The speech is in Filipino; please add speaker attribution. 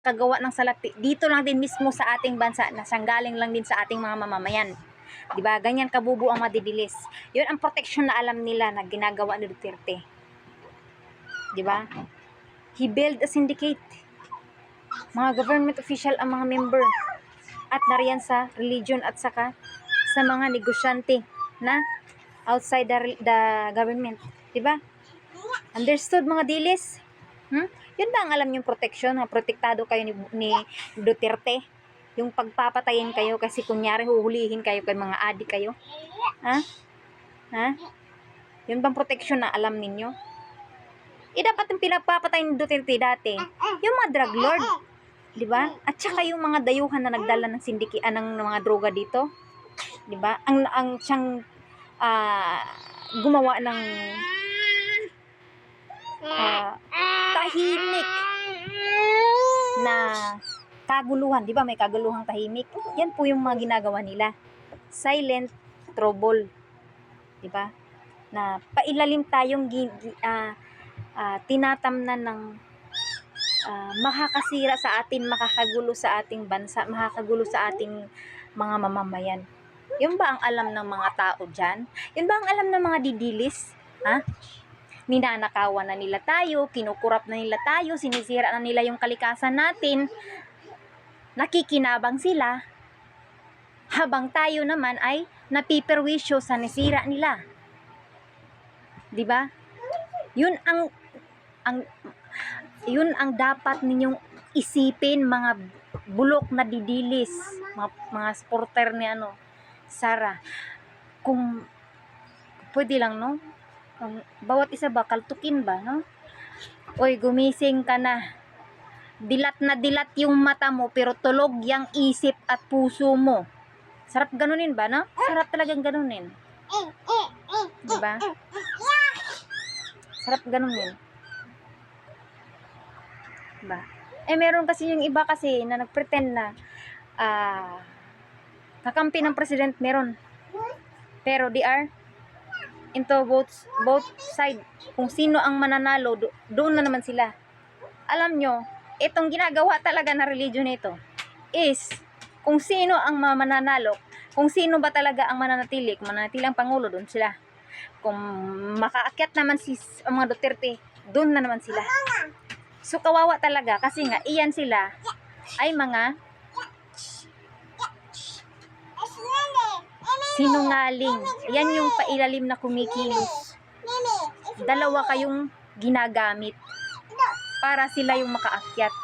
Speaker 1: kagawa ng salapi dito lang din mismo sa ating bansa na sanggaling lang din sa ating mga mamamayan. 'Di ba? Ganyan kabubo ang madidilis. 'Yun ang protection na alam nila na ginagawa ni Duterte. 'Di ba? He built a syndicate. Mga government official ang mga member at nariyan sa religion at saka sa mga negosyante na outside the government. 'Di ba? Understood mga dilis? Yun ba ang alam yung protection? Protektado kayo ni Duterte? Yung pagpapatayin kayo kasi kunyari huhulihin kayo kay mga adik kayo? Ha? Yun bang protection na alam ninyo? Dapat yung pinagpapatay ni Duterte dati, yung mga drug lord. 'Di ba? At saka yung mga dayuhan na nagdala ng sindikian ng mga droga dito. 'Di ba? Ang siyang gumawa ng tahimik na kaguluhan, 'di ba? May kaguluhang tahimik. Yan po yung mga ginagawa nila. Silent trouble, 'di ba? Na pailalim tayong tinatamnan ng makakasira sa atin, makakagulo sa ating bansa, makakagulo sa ating mga mamamayan. Yun ba ang alam ng mga tao dyan? Yun ba ang alam ng mga didilis? Ninanakawan na nila tayo, kinukurap na nila tayo, sinisira na nila yung kalikasan natin, nakikinabang sila, habang tayo naman ay napiperwisyo sa nisira nila. 'Di ba? Yun ang dapat ninyong isipin, mga bulok na didilis, mga supporter ni Sara. Kung pwede lang, no? Bawat isa ba kaltukin ba, no? Oy, gumising ka na. Dilat na dilat yung mata mo pero tulog yung isip at puso mo. Sarap ganunin ba, no? Sarap talagang ganunin. 'Di ba? Sarap ganunin. Ba? Meron kasi yung iba kasi na nagpretend na kakampi ng president, meron. Pero they are into both side. Kung sino ang mananalo, doon na naman sila. Alam nyo, itong ginagawa talaga na religion nito is kung sino ang mananalo, kung sino ba talaga ang mananatili, kung mananatili ang Pangulo, doon sila. Kung makaakyat naman ang mga Duterte, doon na naman sila. So kawawa talaga kasi nga iyan sila ay mga sinungaling. Yan yung pailalim na kumikilos. Dalawa kayong ginagamit para sila yung makaakyat.